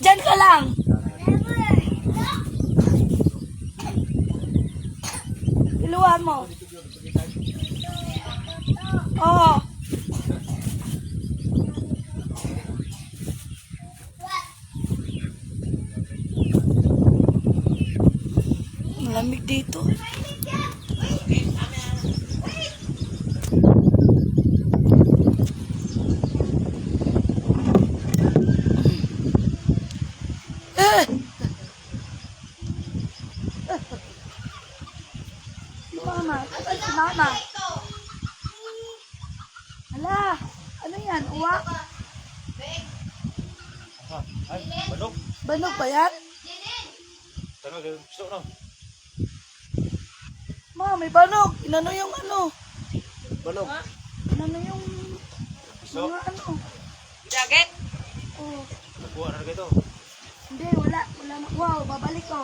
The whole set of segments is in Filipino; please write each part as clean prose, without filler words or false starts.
Diyan ka lang. Iluwan mo. Oo. Malamig dito. Si Mama. Ay, si Mama. Hala. Ano yan? Uwak? Ay, banog. Banog ba yan? Tanong, gusto no? Ma, may banog. Inano yung ano? Banog. Inano yung Gusto? mga ano? Jacket? Oh. Nakuha na ito. Hindi, wala. Wala na. Wow, babalik ko.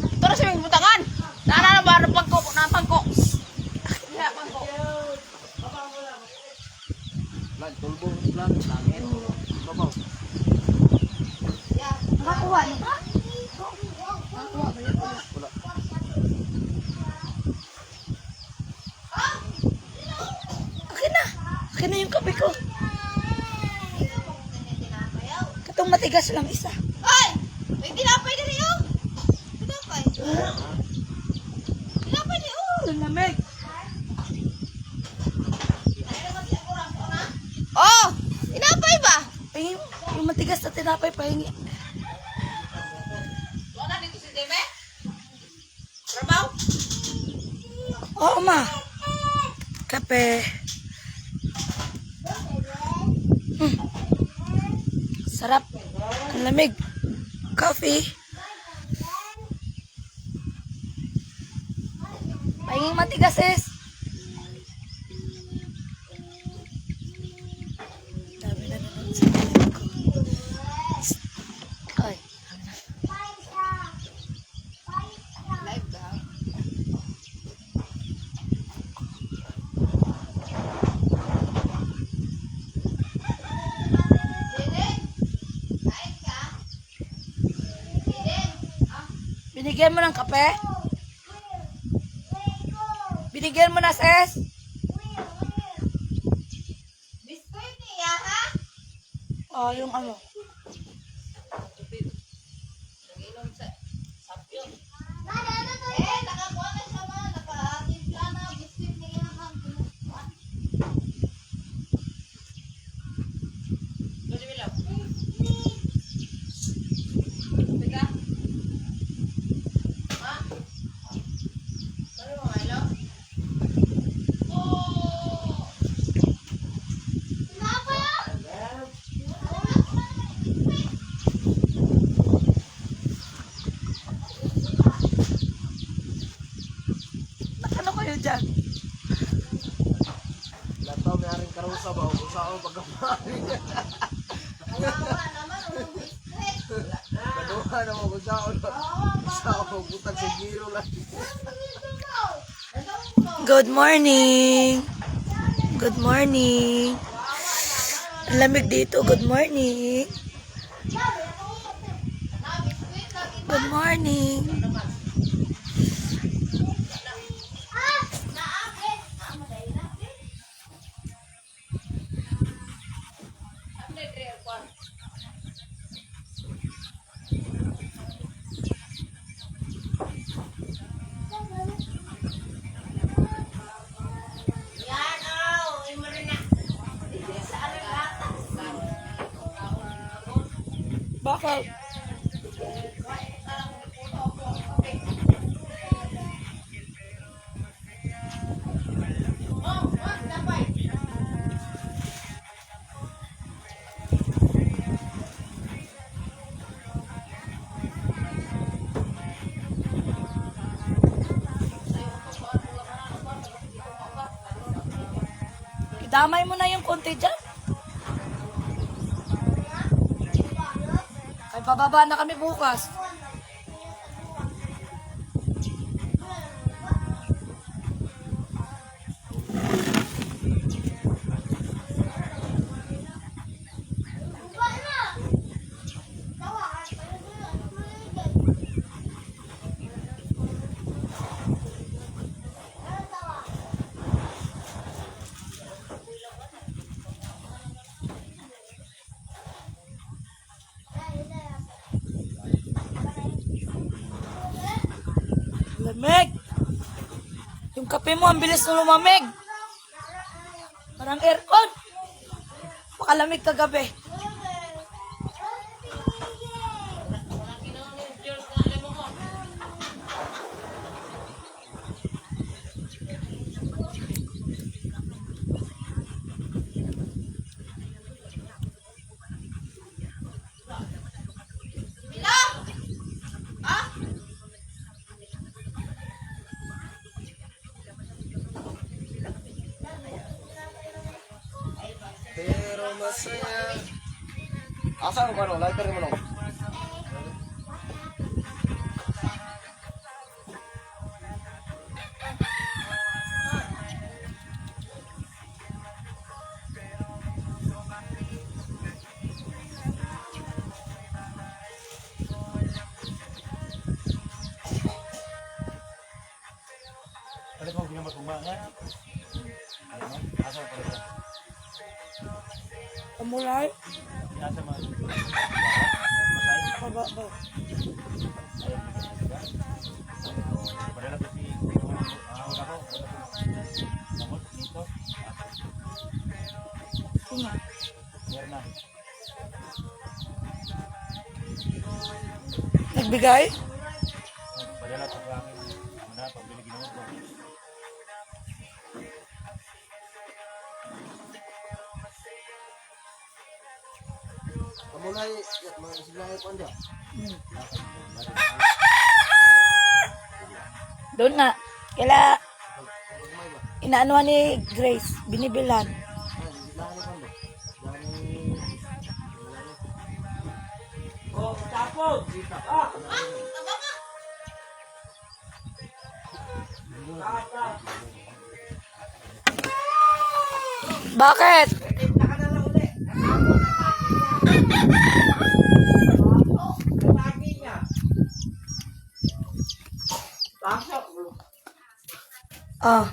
Ito na siya may butangan. Nana na ba? Pangko. Napangko. Kaya pangko. Lan, tulbong, lan, langit. Babaw. Nakakuha na ba? Nakakuha ba yun? Wala. Akin na. Akin na yung kape ko. Katong matigas lang isa. Ay! May tinapay na rin yun. Tinapay. Tinapay na yun. Ang lamig. Oh! Tinapay ba? Pahingin, yung matigas na tinapay, pahingi. Wala dito si Deme? Trabaw? Oo, ma. Kape. Sarap. Ang lamig. Coffee. Pahinging matigas, sis. Dami na naman sa lamig ko. Ay. Live daw. Binigyan mo ng kape? Binigyan mo na, sis? Biskuit niya, ha? Oh, yung ano. Nag-inom sa sapyon. Eh, nakakuha na siya mga. Naka-timpla na. Biskuit niya, ha? Gusto mo lang? Teka. Ha? Ano mo, Milo? Oh! Ano kayo dyan? Lataw may aring karusa ba? Usa ako pagkamari. Kawawa naman, ang biskuit. Kaduha na mo usa ako. Usa ako butag sa giro lang. Good morning. Good morning. Ang lamig dito. Good morning. Good morning. Yan, oh, imo rin na. Sa aring latas. Bakit? Idamay mo na yung konti dyan. Ay, pababa na kami bukas. Lamig. Yung kape mo, ang bilis na lumamig. Parang aircon. Makalamig kagabi. Pero masaya. Asa mo ano? Lighter mo lang. Ano kung hindi mo kumain? Ano? Asa pa rin? Pamulay. Nasa mga Baba, baba. padala kasi wala ko. Namot dito. Tingnan. Meron na. Nagbigay? Padala sa akin. Ano pabili ginawa ko. Kamulay, mga siblay ko anda. Doon na. Kaya inaanuhan ni Grace. Binibilan. Siblay ko anda. Bakit? Ah.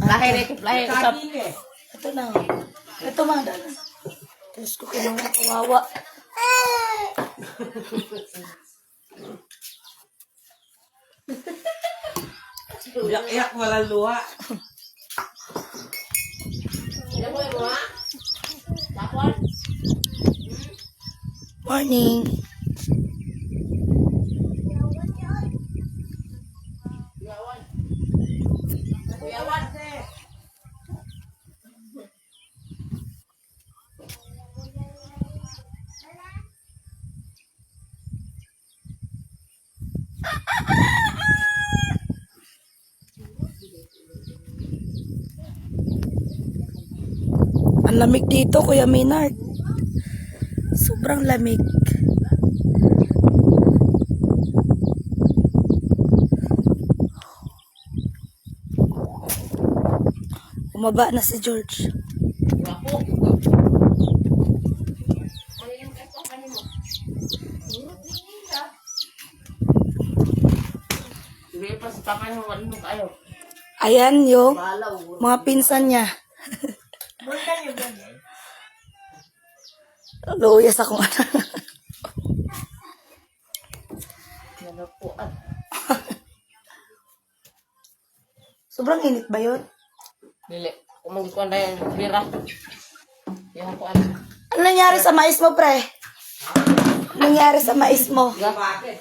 Lahir ito, lahir ito. Ito na. Ito mga dala. Diyos ko, kinuha. Kawawa. Iyak walang luha. Morning. Ang lamig dito, Kuya Maynard. Sobrang lamig. Bumaba na si George. Sige pa sa papa mo, wala mo kayo. Ayan yung mga pinsan niya. Luyas akong ano. Nalapuan. Sobrang init ba yun? Dili, kung magkuhan na yung bira. Yung kuhan. Ano nangyari sa mais mo, pre? Ano nangyari sa mais mo? Bakit?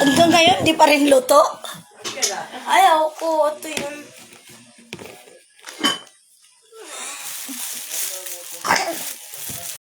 Hanggang ngayon, di pa rin luto? Ayaw ko. Ito yung